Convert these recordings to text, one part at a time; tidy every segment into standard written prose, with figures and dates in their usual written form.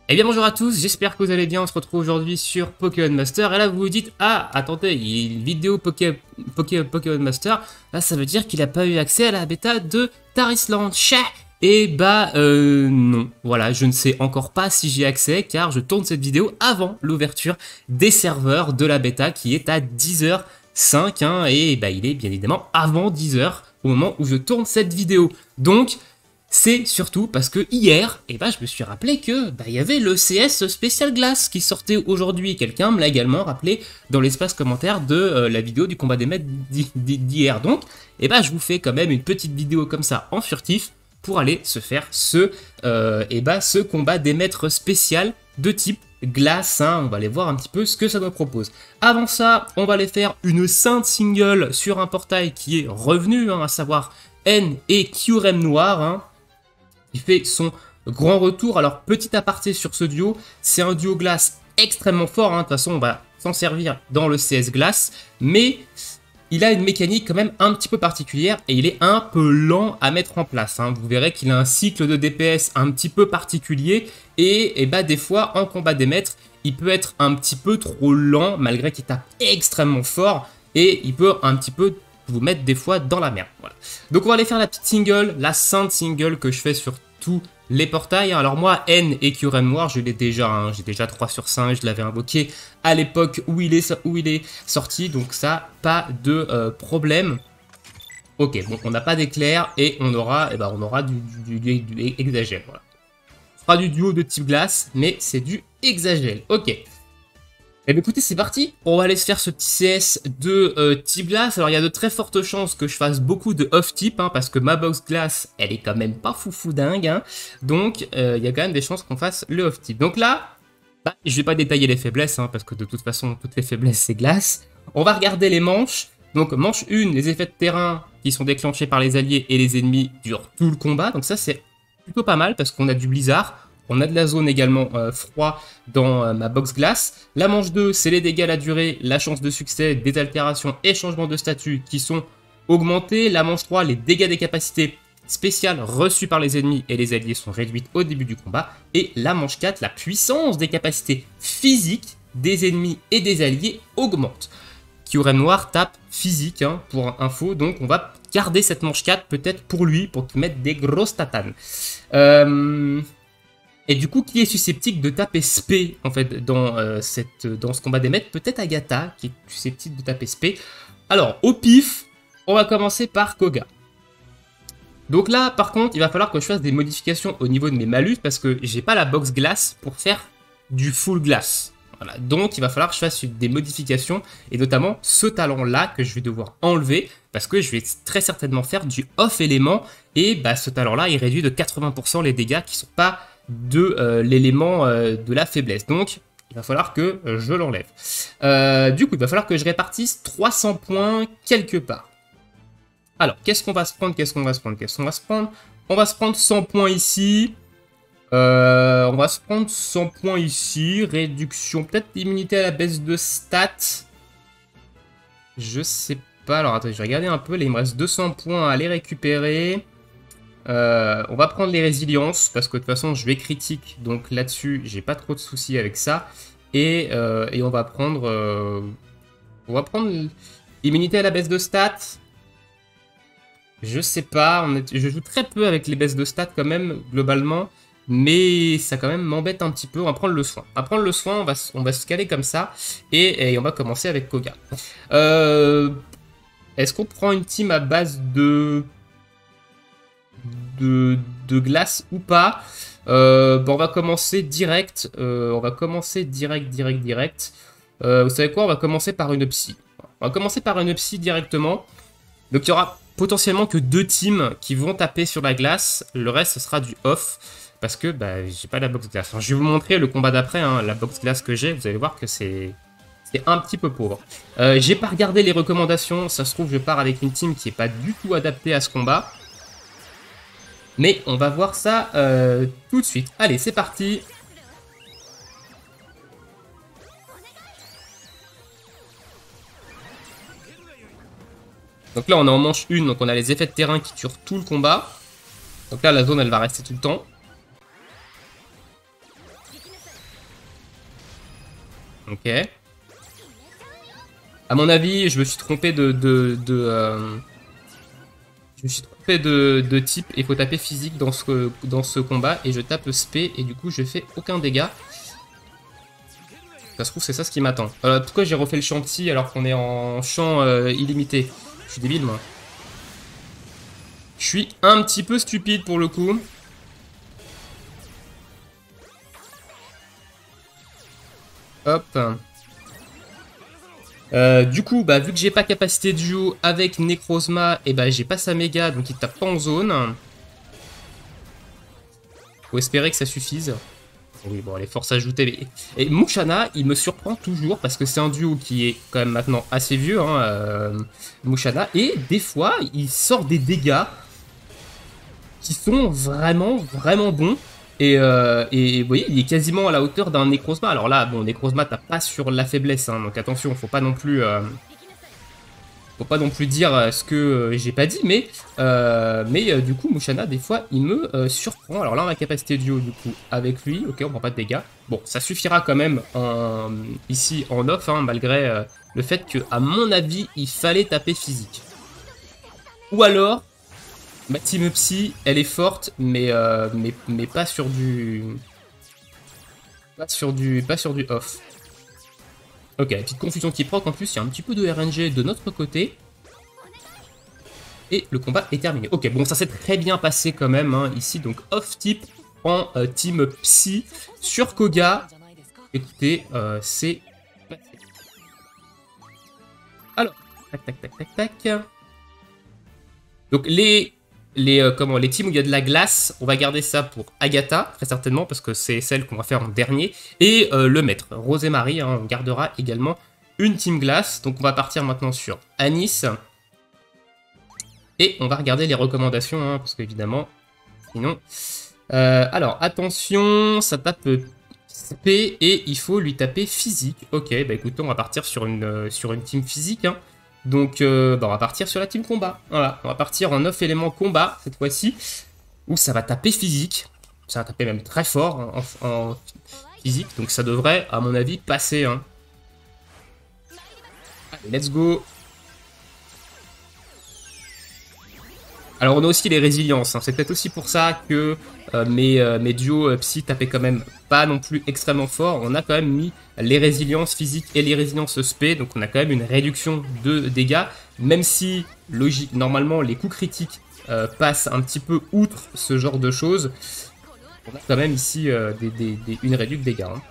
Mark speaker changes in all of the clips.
Speaker 1: Eh bien bonjour à tous, j'espère que vous allez bien, on se retrouve aujourd'hui sur Pokémon Master, et là vous vous dites, ah attendez, il y a une vidéo Pokémon Master, là ça veut dire qu'il n'a pas eu accès à la bêta de Tarisland, et bah non, voilà, je ne sais encore pas si j'y ai accès, car je tourne cette vidéo avant l'ouverture des serveurs de la bêta qui est à 10h05, hein, et bah il est bien évidemment avant 10h au moment où je tourne cette vidéo, donc... C'est surtout parce que hier, je me suis rappelé que il y avait le CS spécial glace qui sortait aujourd'hui. Quelqu'un me l'a également rappelé dans l'espace commentaire de la vidéo du combat des maîtres d'hier. Donc, je vous fais quand même une petite vidéo comme ça en furtif pour aller se faire ce combat des maîtres spécial de type glace. Hein. On va aller voir un petit peu ce que ça nous propose. Avant ça, on va aller faire une sainte single sur un portail qui est revenu, hein, à savoir N et Kyurem Noir. Hein. Il fait son grand retour. Alors, petit aparté sur ce duo, c'est un duo glace extrêmement fort. Hein. De toute façon, on va s'en servir dans le CS glace. Mais il a une mécanique quand même un petit peu particulière et il est un peu lent à mettre en place. Hein. Vous verrez qu'il a un cycle de DPS un petit peu particulier. Et des fois, en combat des maîtres, il peut être un petit peu trop lent malgré qu'il tape extrêmement fort. Et il peut un petit peu vous mettre des fois dans la merde. Voilà. Donc on va aller faire la petite single, la sainte single que je fais sur tous les portails. Alors moi, N et Kyurem Noir, je l'ai déjà, hein, j'ai déjà 3 sur 5, je l'avais invoqué à l'époque où il est sorti, donc ça, pas de problème. Ok, bon, on n'a pas d'éclair et on aura, du exagèle. Voilà. On fera du duo de type glace, mais c'est du exagèle. Ok. Eh bien écoutez, c'est parti, on va aller se faire ce petit CS de type glace. Alors il y a de très fortes chances que je fasse beaucoup de off-type, hein, parce que ma box glace, elle est quand même pas foufou dingue. Hein. Donc il y a quand même des chances qu'on fasse le off-type. Donc là, je vais pas détailler les faiblesses, hein, parce que de toute façon, toutes les faiblesses, c'est glace. On va regarder les manches. Donc manche 1, les effets de terrain qui sont déclenchés par les alliés et les ennemis durent tout le combat. Donc ça, c'est plutôt pas mal, parce qu'on a du blizzard. On a de la zone également froid dans ma box glace. La manche 2, c'est les dégâts à la durée, la chance de succès, des altérations et changements de statut qui sont augmentés. La manche 3, les dégâts des capacités spéciales reçues par les ennemis et les alliés sont réduites au début du combat. Et la manche 4, la puissance des capacités physiques des ennemis et des alliés augmente. Kyurem Noir tape physique, hein, pour info, donc on va garder cette manche 4 peut-être pour lui, pour qu'il mette des grosses tatanes. Et du coup, qui est susceptible de taper SP, en fait, dans ce combat des maîtres? Peut-être Agatha, qui est susceptible de taper SP. Alors, au pif, on va commencer par Koga. Donc là, par contre, il va falloir que je fasse des modifications au niveau de mes malus, parce que j'ai pas la box glace pour faire du full glace. Voilà. Donc, il va falloir que je fasse des modifications, et notamment ce talent-là, que je vais devoir enlever, parce que je vais très certainement faire du off-élément, et ce talent-là, il réduit de 80% les dégâts qui sont pas de l'élément de la faiblesse. Donc, il va falloir que je l'enlève. Du coup, il va falloir que je répartisse 300 points quelque part. Alors, qu'est-ce qu'on va se prendre? On va se prendre 100 points ici. On va se prendre 100 points ici. Réduction, peut-être immunité à la baisse de stats. Je sais pas. Alors, attendez, je vais regarder un peu. Là, il me reste 200 points à aller récupérer. On va prendre les résiliences parce que de toute façon je vais critique, donc là-dessus j'ai pas trop de soucis avec ça. Et on va prendre l'immunité à la baisse de stats. Je sais pas, je joue très peu avec les baisses de stats quand même globalement, mais ça quand même m'embête un petit peu. On va prendre le soin. On va se caler comme ça et on va commencer avec Koga. Est-ce qu'on prend une team à base de glace ou pas? On va commencer direct. Vous savez quoi? On va commencer par une psy. Directement. Donc il y aura potentiellement que 2 teams qui vont taper sur la glace. Le reste, ce sera du off. Parce que j'ai pas la box glace. Alors, je vais vous montrer le combat d'après, hein, la box glace que j'ai. Vous allez voir que c'est un petit peu pauvre. J'ai pas regardé les recommandations. Ça se trouve, je pars avec une team qui est pas du tout adaptée à ce combat. Mais on va voir ça tout de suite. Allez, c'est parti. Donc là, on est en manche 1, donc on a les effets de terrain qui tuent tout le combat. Donc là, la zone, elle va rester tout le temps. Ok. À mon avis, je me suis trompé je me suis trompé de type et faut taper physique dans ce combat et je tape spé et du coup je fais aucun dégât. Ça se trouve c'est ça ce qui m'attend. Pourquoi j'ai refait le champ psy alors qu'on est en champ illimité? Je suis débile moi. Je suis un petit peu stupide pour le coup. Hop. Du coup, bah, vu que j'ai pas capacité de duo avec Necrozma, et bah, j'ai pas sa méga, donc il tape pas en zone. Faut espérer que ça suffise. Oui, bon, les forces ajoutées. Mais... Et Mushanna, il me surprend toujours parce que c'est un duo qui est quand même maintenant assez vieux, hein, Mushanna. Et des fois, il sort des dégâts qui sont vraiment, vraiment bons. Et vous voyez, il est quasiment à la hauteur d'un Necrozma. Alors là, bon, Necrozma, t'as pas sur la faiblesse, hein, donc attention, faut pas non plus dire ce que j'ai pas dit, mais du coup, Mushanna, des fois, il me surprend. Alors là, on a capacité duo, du coup, avec lui. Ok, on prend pas de dégâts. Bon, ça suffira quand même ici en off, hein, malgré le fait que, à mon avis, il fallait taper physique. Ou alors, ma team psy, elle est forte, mais pas sur du... Pas sur du off. Ok, petite confusion qui proc. En plus, il y a un petit peu de RNG de notre côté. Et le combat est terminé. Ok, bon, ça s'est très bien passé quand même, hein, ici. Donc, off-type en team psy sur Koga. Écoutez, c'est... Alors, tac. Donc, les teams où il y a de la glace, on va garder ça pour Agatha, très certainement, parce que c'est celle qu'on va faire en dernier. Et le maître, Rose et Marie, hein, on gardera également une team glace. Donc on va partir maintenant sur Anis. Et on va regarder les recommandations, hein, parce qu'évidemment, sinon... alors, attention, ça tape SP et il faut lui taper physique. Ok, bah écoutez, on va partir sur une team physique, hein. Donc, on va partir sur la team combat. Voilà, on va partir en 9 éléments combat, cette fois-ci, où ça va taper physique. Ça va taper même très fort, hein, en physique. Donc, ça devrait, à mon avis, passer. Hein. Allez, let's go. Alors, on a aussi les résiliences. Hein. C'est peut-être aussi pour ça que mes duos psy tapaient quand même pas non plus extrêmement fort. On a quand même mis les résiliences physiques et les résiliences spé. Donc, on a quand même une réduction de dégâts. Même si, logique, normalement, les coups critiques passent un petit peu outre ce genre de choses. On a quand même ici une réduction de dégâts. Hein.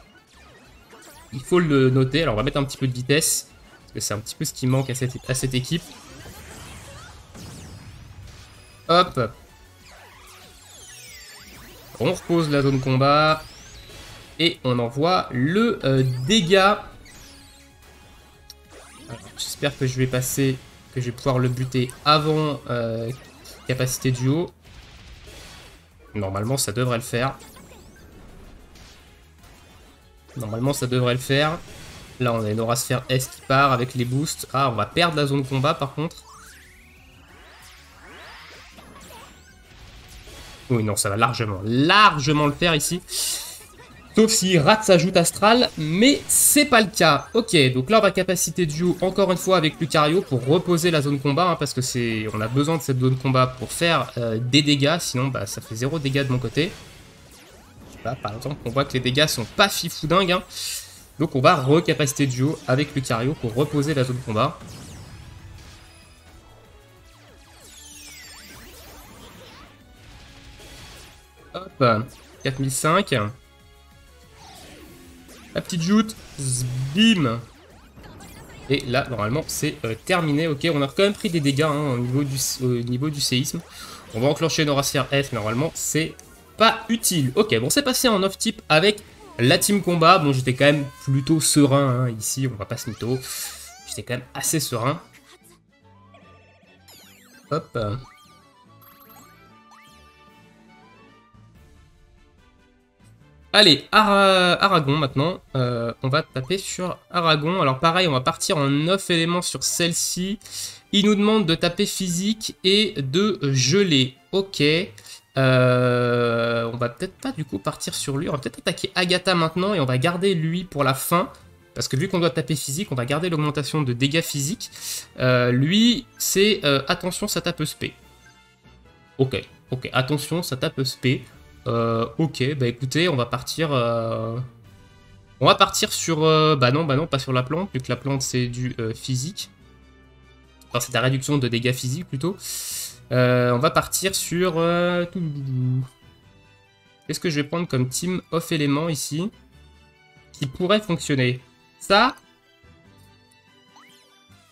Speaker 1: Il faut le noter. Alors, on va mettre un petit peu de vitesse. Parce que c'est un petit peu ce qui manque à cette équipe. Hop. On repose la zone combat. Et on envoie le dégât. J'espère que je vais passer, que je vais pouvoir le buter avant capacité duo. Normalement, ça devrait le faire. Normalement, ça devrait le faire. Là, on a une Aura Sphère S qui part avec les boosts. Ah, on va perdre la zone combat par contre. Oui, non, ça va largement le faire ici. Sauf s'il rate sa joute astrale, mais c'est pas le cas. Ok, donc là on va capacité duo encore une fois avec Lucario pour reposer la zone combat, hein, parce que on a besoin de cette zone combat pour faire des dégâts, sinon bah, ça fait 0 dégâts de mon côté. Là, par exemple, on voit que les dégâts sont pas fifoudingues, hein. Donc on va recapacité duo avec Lucario pour reposer la zone combat. Hop, 4005. La petite joute, bim. Et là, normalement, c'est terminé. Ok, on a quand même pris des dégâts, hein, au niveau du séisme. On va enclencher une Aura Sphère F, mais normalement, c'est pas utile. Ok, bon, c'est passé en off-type avec la team combat. Bon, j'étais quand même plutôt serein, hein, ici, on va pas se mytho. J'étais quand même assez serein. Hop. Allez, Aragon maintenant. On va taper sur Aragon. Alors pareil, on va partir en 9 éléments sur celle-ci. Il nous demande de taper physique et de geler. Ok. On va peut-être pas du coup partir sur lui. On va peut-être attaquer Agatha maintenant et on va garder lui pour la fin. Parce que vu qu'on doit taper physique, on va garder l'augmentation de dégâts physiques. Lui, c'est attention, ça tape spé. Ok, attention, ça tape spé. Ok, bah écoutez, on va partir... On va partir sur... bah non, pas sur la plante, vu que la plante c'est du physique. Enfin, c'est la réduction de dégâts physiques plutôt. On va partir sur... Qu'est-ce que je vais prendre comme team off élément ici qui pourrait fonctionner? Ça?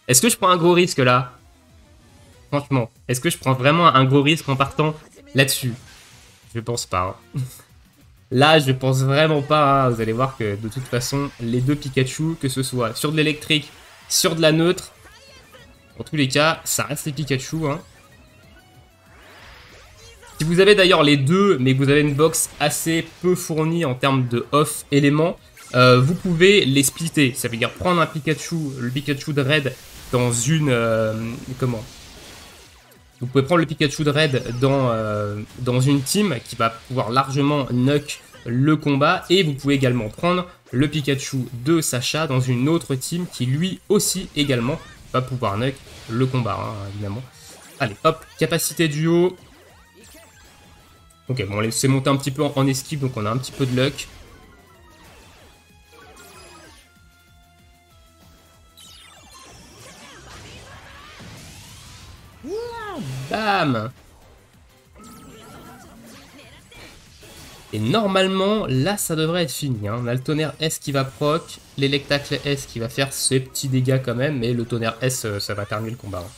Speaker 1: Est-ce que je prends un gros risque là? Franchement, est-ce que je prends vraiment un gros risque en partant là-dessus? Je pense pas. Hein. Là, je pense vraiment pas. Hein. Vous allez voir que de toute façon, les deux Pikachu, que ce soit sur de l'électrique, sur de la neutre, en tous les cas, ça reste les Pikachu. Hein. Si vous avez d'ailleurs les deux, mais que vous avez une box assez peu fournie en termes de off éléments, vous pouvez les splitter. Ça veut dire prendre un Pikachu, le Pikachu de Red dans une... comment? Vous pouvez prendre le Pikachu de Red dans une team qui va pouvoir largement knock le combat. Et vous pouvez également prendre le Pikachu de Sacha dans une autre team qui lui aussi également va pouvoir knock le combat, hein, évidemment. Allez, hop, capacité duo. Ok, bon, c'est monté un petit peu en esquive, donc on a un petit peu de luck. Bam! Et normalement, là, ça devrait être fini. Hein. On a le tonnerre S qui va proc, l'électacle S qui va faire ses petits dégâts quand même, mais le tonnerre S, ça va terminer le combat. Hein.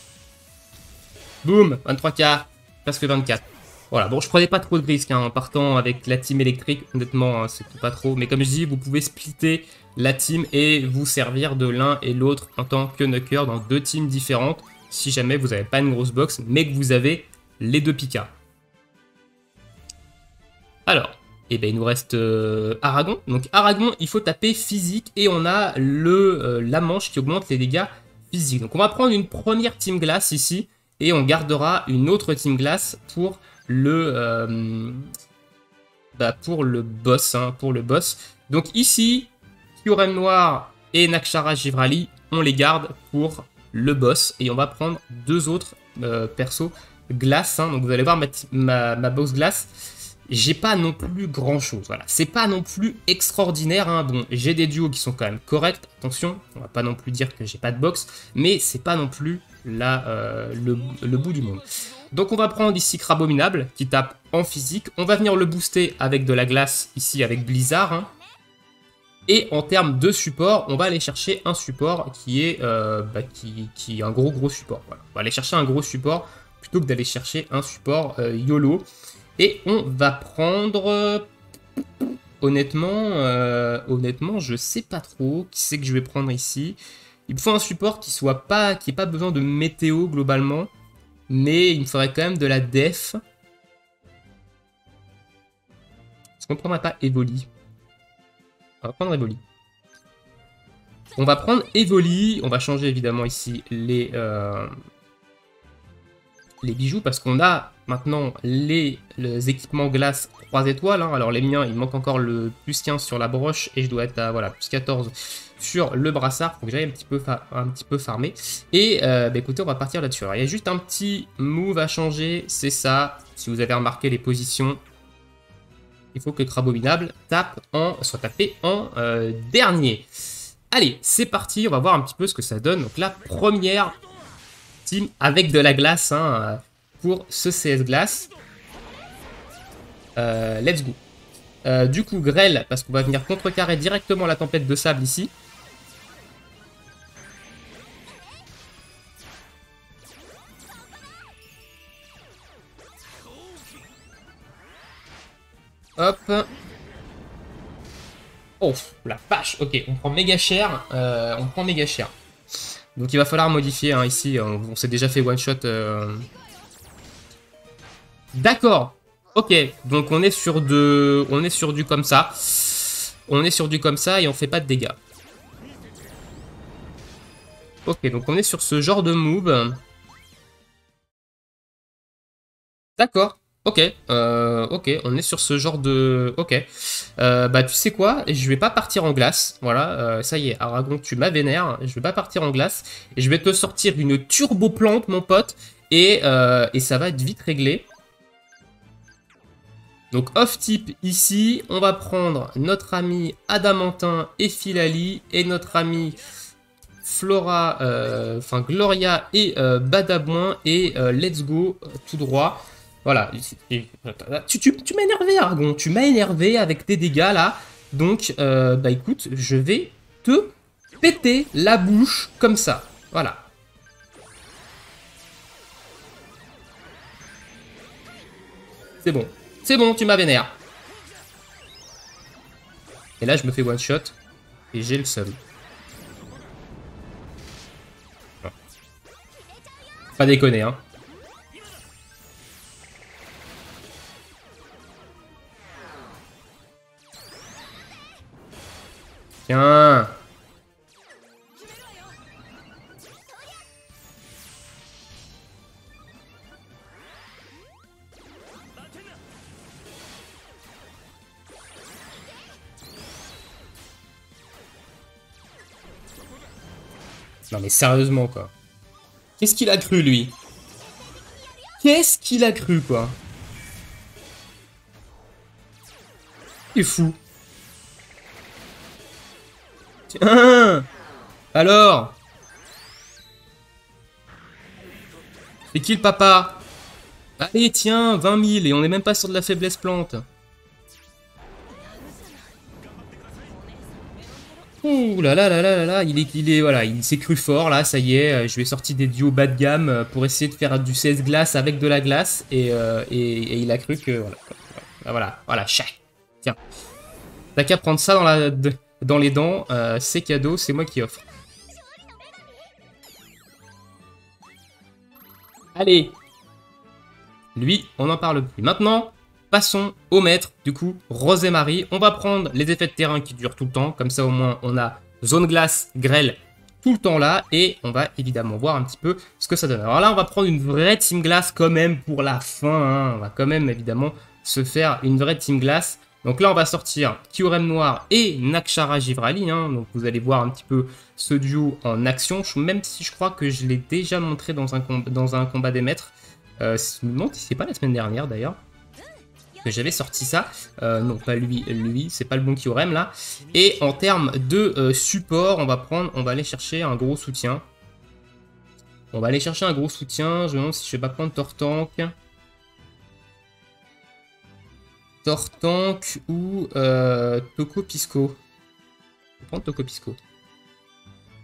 Speaker 1: Boum! 23k, presque 24. Voilà, bon, je prenais pas trop de risques hein, en partant avec la team électrique, honnêtement, hein, c'est pas trop. Mais comme je dis, vous pouvez splitter la team et vous servir de l'un et l'autre en tant que knocker dans deux teams différentes. Si jamais vous n'avez pas une grosse box, mais que vous avez les deux Pika. Alors, eh ben, il nous reste Aragon. Donc Aragon, il faut taper physique et on a la manche qui augmente les dégâts physiques. Donc on va prendre une première team glace ici et on gardera une autre team glace pour le boss. Hein, pour le boss. Donc ici, Kyurem Noir et Nakshara Jivrali, on les garde pour le boss et on va prendre deux autres persos glace. Hein. Donc vous allez voir ma box glace. J'ai pas non plus grand chose. Voilà, c'est pas non plus extraordinaire. Hein. Bon, j'ai des duos qui sont quand même corrects. Attention, on va pas non plus dire que j'ai pas de box, mais c'est pas non plus là le bout du monde. Donc on va prendre ici Crabominable qui tape en physique. On va venir le booster avec de la glace ici avec Blizzard. Hein. Et en termes de support, on va aller chercher un support qui est un gros support. Voilà. On va aller chercher un gros support plutôt que d'aller chercher un support YOLO. Et on va prendre... honnêtement, je sais pas trop qui c'est que je vais prendre ici. Il me faut un support qui n'ait pas besoin de météo globalement. Mais il me faudrait quand même de la def. Est-ce qu'on ne prendrait pas Evoli? On va prendre Evoli. On va prendre Evoli. On va changer évidemment ici les bijoux parce qu'on a maintenant les équipements glace 3 étoiles. Hein. Alors les miens, il manque encore le plus 15 sur la broche et je dois être à voilà, plus 14 sur le brassard. Faut que j'aille un petit peu farmer. Et écoutez, on va partir là-dessus. Il y a juste un petit move à changer, c'est ça. Si vous avez remarqué les positions, il faut que Crabominable soit tapé en dernier. Allez, c'est parti, on va voir un petit peu ce que ça donne. Donc la première team avec de la glace hein, pour ce CS glace. Let's go. Du coup, grêle, parce qu'on va venir contrecarrer directement la tempête de sable ici. Hop. Oh, la vache. Ok, on prend méga cher. Donc il va falloir modifier hein, ici. On s'est déjà fait one shot. D'accord. Ok, donc on est sur du comme ça. On est sur du comme ça et on fait pas de dégâts. Ok, donc on est sur ce genre de move. D'accord. Ok, ok, on est sur ce genre de... Ok. Bah tu sais quoi, je vais pas partir en glace, voilà, ça y est, Aragon, tu m'as vénère, je vais pas partir en glace, et je vais te sortir une turbo plante, mon pote, et ça va être vite réglé. Donc off-type ici, on va prendre notre ami Adamantin et Philali, et notre ami Flora, enfin Gloria et Badabouin, et let's go, tout droit. Voilà, tu m'as énervé, Argon, tu m'as énervé avec tes dégâts là. Donc, bah écoute, je vais te péter la bouche comme ça. Voilà. C'est bon, tu m'as vénère. Et là, je me fais one shot et j'ai le seum. Pas déconner, hein. Tiens. Non mais sérieusement quoi. Qu'est-ce qu'il a cru lui? Qu'est-ce qu'il a cru quoi? Il est fou. Tiens. Alors? C'est qui le papa? Allez tiens, 20 000 et on n'est même pas sur de la faiblesse plante. Ouh là là là là là là, voilà, il s'est cru fort là, ça y est, je lui ai sorti des duos bas de gamme pour essayer de faire du CS glace avec de la glace et il a cru que voilà, chat. Tiens, t'as qu'à prendre ça dans les dents, c'est cadeau, c'est moi qui offre. Allez, lui, on n'en parle plus. Maintenant, passons au maître, du coup, Rose et Marie. On va prendre les effets de terrain qui durent tout le temps. Comme ça, au moins, on a zone glace, grêle, tout le temps là. Et on va évidemment voir un petit peu ce que ça donne. Alors là, on va prendre une vraie team glace quand même pour la fin. Hein. On va quand même, évidemment, se faire une vraie team glace. Donc là, on va sortir Kyurem Noir et Nakshara Jivrali. Hein. Donc vous allez voir un petit peu ce duo en action. Même si je crois que je l'ai déjà montré dans un combat des maîtres. Je me demande si c'est pas la semaine dernière d'ailleurs que j'avais sorti ça. Non, pas lui, c'est pas le bon Kyurem là. Et en termes de support, on va aller chercher un gros soutien. Je me demande si je vais pas prendre Tortank. Tortank ou Toko Pisco. Je vais prendre Toko Pisco.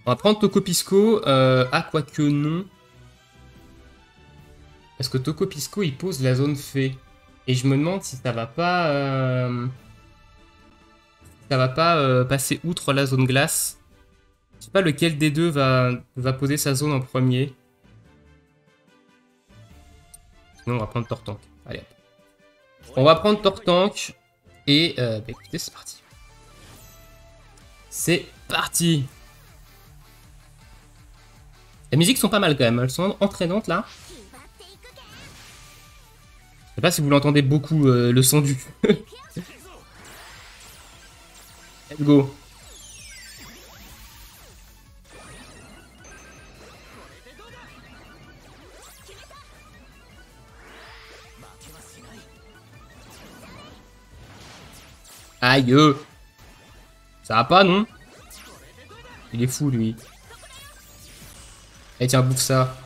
Speaker 1: On va prendre Toko Pisco. Ah, quoique non. Parce que Toko Pisco, il pose la zone fée. Et je me demande si ça va pas... passer outre la zone glace. Je sais pas lequel des deux va poser sa zone en premier. Sinon, on va prendre Tortank. Allez, hop. On va prendre Tortank. Et bah écoutez, c'est parti. C'est parti. Les musiques sont pas mal quand même. Elles sont entraînantes là. Je sais pas si vous l'entendez beaucoup, le son du... Let's go. Aïe. Ça va pas, non? Il est fou, lui. Eh tiens, bouffe ça.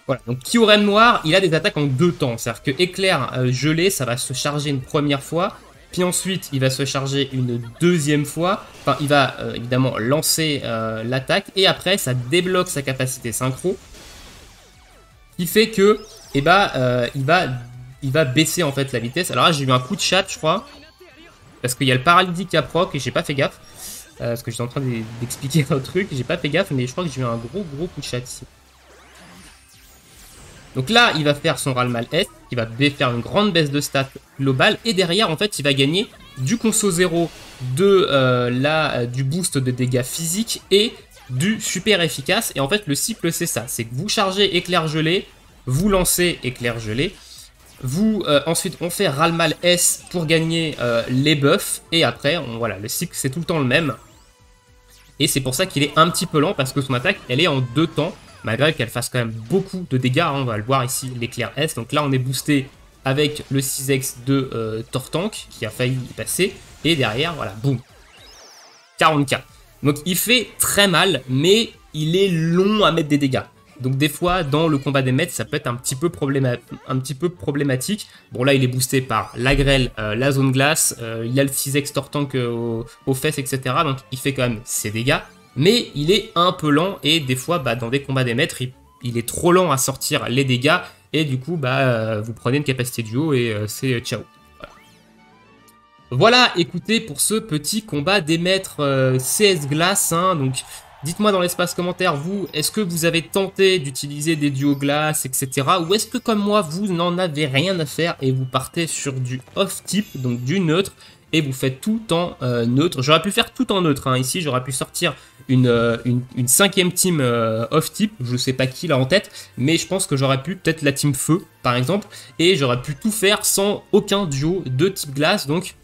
Speaker 1: Voilà, donc Kyurem Noir, il a des attaques en deux temps. C'est-à-dire que éclair gelé, ça va se charger une première fois. Puis ensuite, il va se charger une deuxième fois. Enfin, il va évidemment lancer l'attaque. Et après, ça débloque sa capacité synchro. Qui fait que, eh ben, il va baisser en fait la vitesse. Alors là, j'ai eu un coup de chat, je crois. Parce qu'il y a le paralytique à proc et j'ai pas fait gaffe. Parce que j'étais en train d'expliquer un truc. J'ai pas fait gaffe, mais je crois que j'ai eu un gros coup de chat ici. Donc là, il va faire son Ralmal S, qui va faire une grande baisse de stats globale. Et derrière, en fait, il va gagner du conso 0, du boost de dégâts physiques et du super efficace. Et en fait, le cycle, c'est ça. C'est que vous chargez éclair gelé, vous lancez éclair gelé. Vous, ensuite, on fait Ralmal S pour gagner les buffs. Et après, voilà, le cycle, c'est tout le temps le même. Et c'est pour ça qu'il est un petit peu lent, parce que son attaque, elle est en 2 temps. Malgré qu'elle fasse quand même beaucoup de dégâts. Hein, on va le voir ici, l'éclair S. Donc là, on est boosté avec le 6x de Tortank, qui a failli y passer. Et derrière, voilà, boum. 40k. Donc il fait très mal, mais il est long à mettre des dégâts. Donc des fois, dans le combat des maîtres, ça peut être un petit peu problématique. Bon là, il est boosté par la grêle, la zone glace, il a le 6x Tortank aux fesses, etc. Donc il fait quand même ses dégâts. Mais il est un peu lent, et des fois, bah, dans des combats des maîtres, il est trop lent à sortir les dégâts. Et du coup, bah, vous prenez une capacité duo et c'est ciao. Voilà, écoutez, pour ce petit combat des maîtres CS Glace, hein, donc dites-moi dans l'espace commentaire, vous, est-ce que vous avez tenté d'utiliser des duos glace, etc. Ou est-ce que comme moi, vous n'en avez rien à faire et vous partez sur du off-type, donc du neutre, et vous faites tout en neutre. J'aurais pu faire tout en neutre, hein. Ici j'aurais pu sortir une 5e team off-type, je ne sais pas qui là en tête, mais je pense que j'aurais pu peut-être la team feu, par exemple, et j'aurais pu tout faire sans aucun duo de type glace, donc...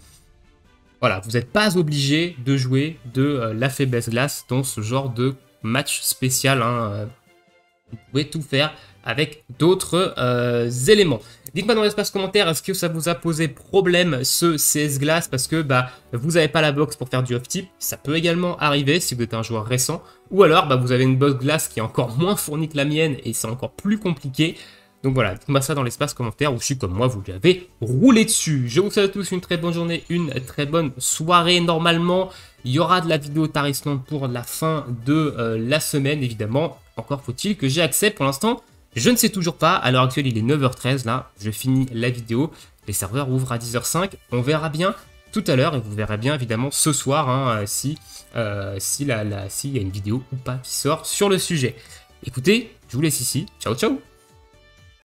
Speaker 1: Voilà, vous n'êtes pas obligé de jouer de la faiblesse glace dans ce genre de match spécial. Hein. Vous pouvez tout faire avec d'autres éléments. Dites-moi dans l'espace commentaire, est-ce que ça vous a posé problème ce CS Glace parce que bah, vous n'avez pas la box pour faire du off-type. Ça peut également arriver si vous êtes un joueur récent. Ou alors bah, vous avez une box glace qui est encore moins fournie que la mienne et c'est encore plus compliqué. Donc voilà, dites-moi ça dans l'espace commentaire ou si comme moi vous l'avez roulé dessus. Je vous souhaite à tous une très bonne journée, une très bonne soirée. Normalement, il y aura de la vidéo Tarisland pour la fin de la semaine évidemment. Encore faut-il que j'ai accès pour l'instant. Je ne sais toujours pas, à l'heure actuelle il est 9h13 là, je finis la vidéo. Les serveurs ouvrent à 10h05, on verra bien tout à l'heure et vous verrez bien évidemment ce soir hein, s'il y a une vidéo ou pas qui sort sur le sujet. Écoutez, je vous laisse ici, ciao ciao.